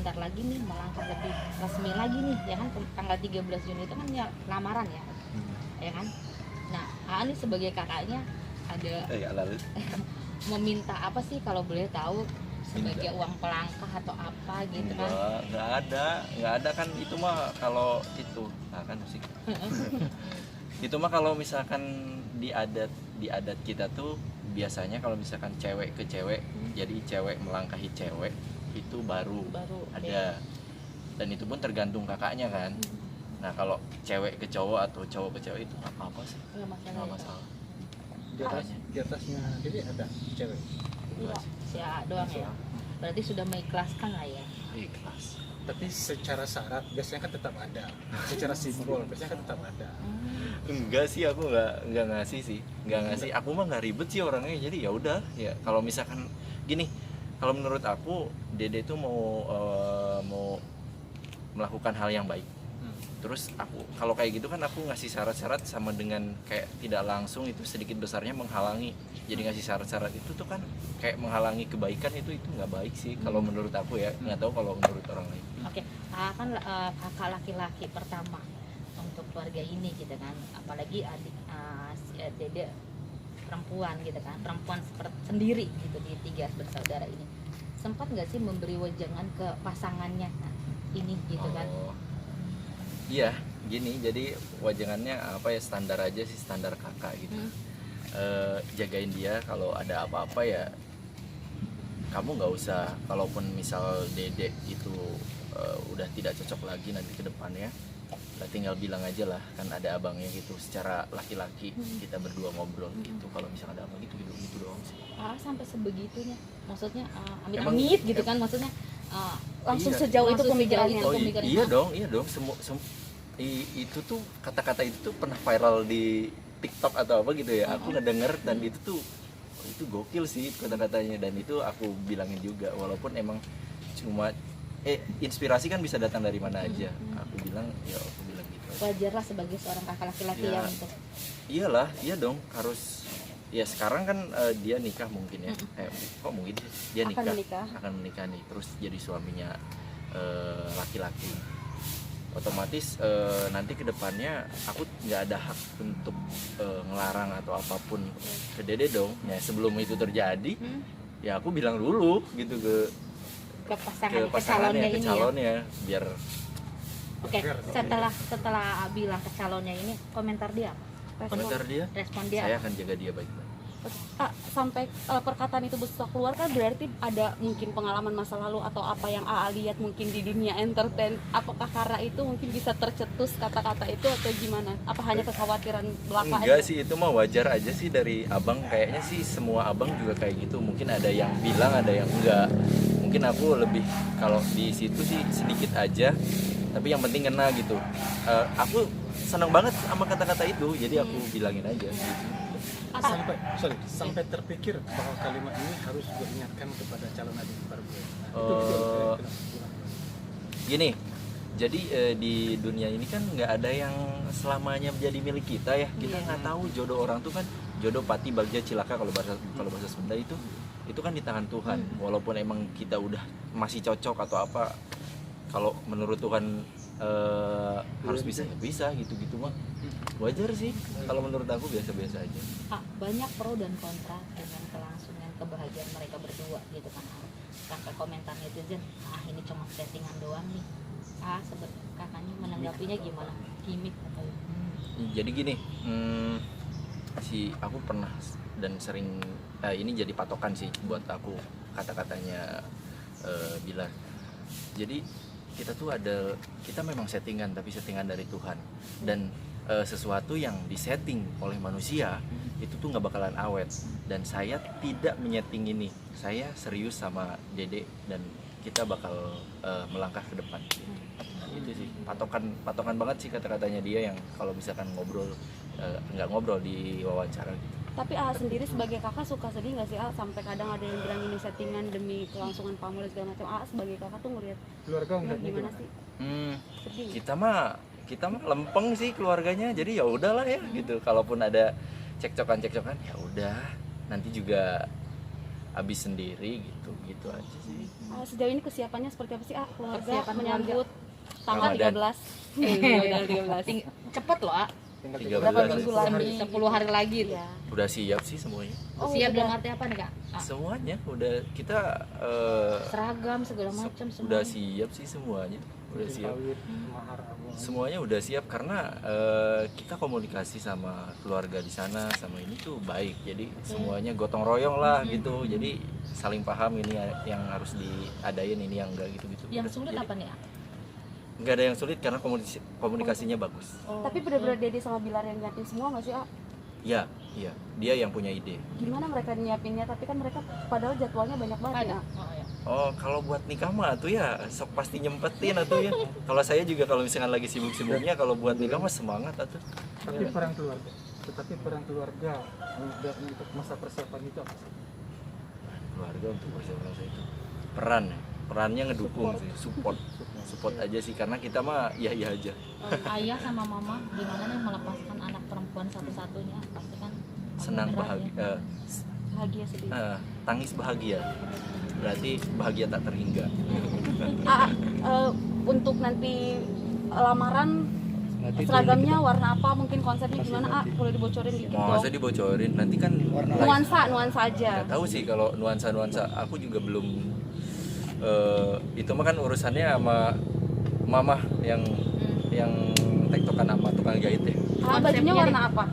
sebentar lagi nih melangkah lebih resmi lagi nih ya kan, tanggal 13 Juni itu kan ya lamaran ya, ya kan. Nah, AA nih sebagai kakaknya ada lalu meminta apa sih kalau boleh tahu, sebagai uang pelangkah atau apa gitu kan? nggak ada kan, itu mah kalau itu kan musik itu mah kalau misalkan di adat kita tuh biasanya kalau misalkan cewek ke cewek, jadi cewek melangkahi cewek itu baru ada, dan itu pun tergantung kakaknya kan. Nah kalau cewek ke cowok atau cowok ke cewek itu nggak apa-apa sih, nggak masalah. Di atasnya jadi ada cewek. Iya, si AA doang ya. Berarti sudah mengikhlaskan lah ya. Ikhlas. Tapi secara syarat biasanya kan tetap ada. Secara simbol biasanya kan tetap ada. Enggak sih, aku nggak ngasih sih, nggak ngasih. Aku mah nggak ribet sih orangnya, jadi ya udah ya. Kalau misalkan gini, kalau menurut aku Dede tuh mau melakukan hal yang baik. Terus aku kalau kayak gitu kan aku ngasih syarat-syarat sama dengan kayak tidak langsung itu sedikit besarnya menghalangi. Jadi ngasih syarat-syarat itu tuh kan kayak menghalangi kebaikan, itu nggak baik sih kalau menurut aku ya. Nggak tahu kalau menurut orang lain. Oke, kan kakak laki-laki pertama untuk keluarga ini gitu kan, apalagi adik si Dede perempuan gitu kan, perempuan sendiri gitu di 3 bersaudara ini. Sempat nggak sih memberi wejangan ke pasangannya ini gitu kan? Iya, gini, jadi wajangannya apa ya, standar aja sih, standar kakak gitu. Jagain dia, kalau ada apa-apa ya kamu nggak usah, kalaupun misal Dede itu udah tidak cocok lagi nanti ke depannya, tinggal bilang aja lah, kan ada abangnya gitu, secara laki-laki kita berdua ngobrol gitu. Kalau misalnya ada apa gitu doang sih. Sampai sebegitunya, maksudnya amit-amit gitu kan, maksudnya langsung Iya. sejauh itu pemikirannya. Iya dong. Itu tuh kata-kata itu tuh pernah viral di TikTok atau apa gitu ya. Aku ngedenger dan itu gokil sih kata-katanya, dan itu aku bilangin juga, walaupun emang cuma inspirasi kan bisa datang dari mana aja. Aku bilang gitu. Wajar lah sebagai seorang kakak laki-laki Ya, yang untuk iyalah, iya dong, harus. Ya sekarang kan dia nikah mungkin ya. Kok mungkin sih? Dia akan menikah nih, terus jadi suaminya laki-laki. Otomatis nanti kedepannya aku nggak ada hak untuk ngelarang atau apapun ke Dede dong. Ya sebelum itu terjadi, ya aku bilang dulu gitu ke pasangannya, ke calonnya, biar. Oke, setelah bilang ke calonnya ini, komentar dia apa? Respon dia Saya akan jaga dia baik-baik. Sampai perkataan itu bisa keluar kan berarti ada mungkin pengalaman masa lalu atau apa yang AA lihat mungkin di dunia entertain. Apakah karena itu mungkin bisa tercetus kata-kata itu atau gimana? Apa hanya kekhawatiran belaka Enggak aja? sih, itu mah wajar aja sih dari abang. Kayaknya sih semua abang juga kayak gitu. Mungkin ada yang bilang, ada yang enggak. Mungkin aku lebih, kalau di situ sih sedikit aja, tapi yang penting kena gitu. Aku seneng banget sama kata-kata itu, jadi aku bilangin aja gitu. Sampai terpikir bahwa kalimat ini harus gue ingatkan kepada calon adik ipar gue. Gini, jadi di dunia ini kan nggak ada yang selamanya menjadi milik kita ya. Kita nggak tahu jodoh orang tuh kan, jodoh pati bagja cilaka kalau bahasa Sunda itu kan di tangan Tuhan. Walaupun emang kita udah masih cocok atau apa, kalau menurut Tuhan harus bisa gitu mah wajar sih. Kalau menurut aku biasa-biasa aja. Banyak pro dan kontra dengan kelangsungan kebahagiaan mereka berdua gitu kan. Sampai komentar netizen, ini cuma settingan doang nih. Kakaknya menanggapinya gimana? Gimik atau? Jadi gini, aku pernah dan sering ini jadi patokan sih buat aku kata-katanya Bilar. Jadi kita memang settingan, tapi settingan dari Tuhan, dan sesuatu yang disetting oleh manusia itu tuh nggak bakalan awet. Dan saya tidak menyeting ini, saya serius sama Dede dan kita bakal melangkah ke depan. Itu sih patokan banget sih kata-katanya dia, yang kalau misalkan nggak ngobrol di wawancara gitu. Tapi AA sendiri sebagai kakak suka sedih nggak sih AA? Sampai kadang ada yang bilang ini settingan demi kelangsungan pamor segala macam. AA sebagai kakak tuh ngeliat Keluarga gimana sih? Sedih. Kita mah lempeng sih keluarganya, jadi ya udahlah ya gitu. Kalaupun ada cekcokan ya udah, nanti juga habis sendiri gitu aja sih. Sejauh ini kesiapannya seperti apa sih keluarga Persiapan menyambut tanggal Ramadan. 13? Tanggal 13. Cepet loh, A. Tinggal 13 Berapa minggu lagi? 10 hari lagi tuh. Iya. Udah siap sih semuanya. Oh, Siap udah. dalam arti apa nih, Kak? Semuanya udah kita Seragam segala macam semua. udah siap sih semuanya. Udah siap. kawin, mahar agung. Semuanya udah siap karena kita komunikasi sama keluarga di sana sama ini tuh baik. Jadi semuanya gotong royong lah gitu. Jadi saling paham ini yang harus diadain, ini yang enggak gitu-gitu. Yang Udah. sulit Jadi, apa nih, A? nggak ada yang sulit karena komunikasinya bagus. Tapi benar-benar Dede sama Bilar yang gantiin semua nggak sih, Iya, dia yang punya ide. Gimana mereka nyiapinnya? Tapi kan mereka padahal jadwalnya banyak banget Ada. ya. Oh, ya. Oh, kalau buat nikah mah tuh ya sok pasti nyempetin atuh ya. Kalau saya juga kalau misalkan lagi sibuk-sibuknya kalau buat nikah mah semangat atuh. Tapi perang keluarga. Tetapi perang keluarga untuk masa persiapan itu apa sih? Keluarga untuk persiapan saya itu perannya ngedukung sih, support aja sih karena kita mah iya aja. Ayah sama mama gimana nih melepaskan anak perempuan satu-satunya? Pasti kan Senang berat ya. Bahagia sedih. Tangis bahagia. Berarti bahagia tak terhingga. Untuk nanti lamaran Nanti itu seragamnya warna apa? Mungkin konsepnya gimana? Boleh dibocorin dikit Mau dong. saya dibocorin nanti kan Nuansa aja. nggak tahu sih kalau nuansa aku juga belum itu mah kan urusannya sama mama yang tektokan sama tukang jahit ya. Bajunya Konsepnya warna apa?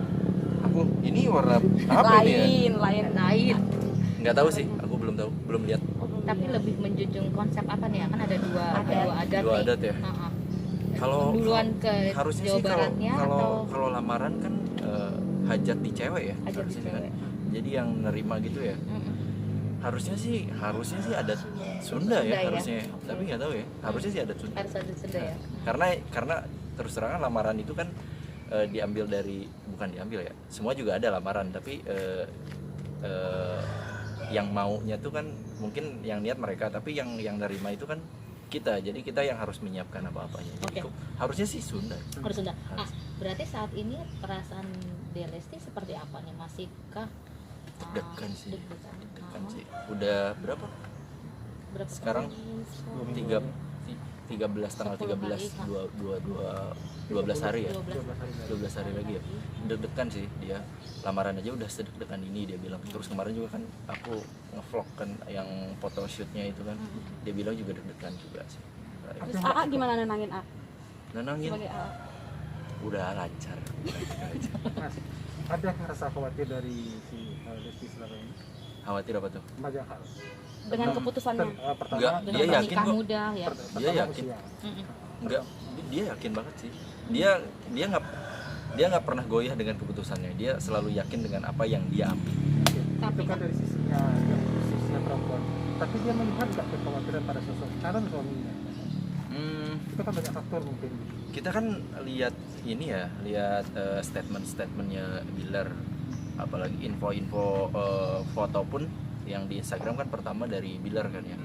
Aku ini warna apa ini ya? Lain. Nggak tahu sih, aku belum tahu, belum lihat. Tapi lebih menjunjung konsep apa nih ya? Kan ada dua adat Dua nih. adat ya. Heeh. Kalau Duluan ke harusnya Jawa sih Baratnya atau kalau lamaran kan hajat di cewek ya. Hajat di harusnya kan. cewek. Jadi yang nerima gitu ya. Mm-mm. Harusnya sih adat Sunda ya Sunda ya. harusnya. Tapi nggak tahu ya. Harusnya sih adat Sunda. Harus ada Sunda ya. Karena terus terang lamaran itu kan bukan diambil ya. Semua juga ada lamaran, tapi yang maunya tuh kan mungkin yang niat mereka, tapi yang nerima itu kan kita. Jadi kita yang harus menyiapkan apa-apanya. Jadi Oke. harusnya sih Sunda. Harus Sunda. Harus. Berarti saat ini perasaan Delesti seperti apa nih? Masihkah Deg-degan sih. deg-degan? Sih. Udah berapa? Berapa Sekarang kali? 13 tanggal 10 hari, 13 12 hari ya. 12 12 hari lagi ya. Deg-degan sih dia. Lamaran aja udah sedeg-degan ini dia bilang. Terus kemarin juga kan aku ngevlog kan yang photoshootnya itu kan. Dia bilang juga deg-degan juga sih. Terus AA gimana nenangin A? Nenangin Sebagai AA. udah lancar. Mas, ada rasa khawatir dari si Lesti selama ini? Khawatir apa tuh? Banyak hal. Dengan keputusannya. Pertama, Enggak, Dengan dia yakin menikah kok. muda ya. pertama Dia yakin. usia. Mm-mm. Enggak, dia yakin banget sih. Dia nggak pernah goyah dengan keputusannya. Dia selalu yakin dengan apa yang dia ambil. Tapi Itu kan dari sisinya perempuan. Tapi dia melihat nggak kekhawatiran pada sosok calon suaminya. Itu kan banyak faktor mungkin. Kita kan lihat statement-statementnya Bilar, apalagi info-info foto pun yang di Instagram kan pertama dari Bilar kan ya.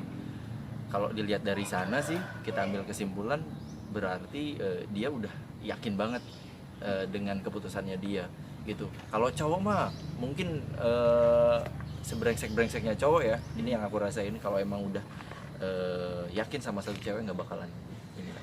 Kalau dilihat dari sana sih kita ambil kesimpulan berarti dia udah yakin banget dengan keputusannya dia gitu. Kalau cowok mah mungkin sebrengsek-brengseknya cowok ya, ini yang aku rasain kalau emang udah yakin sama satu cewek nggak bakalan ini.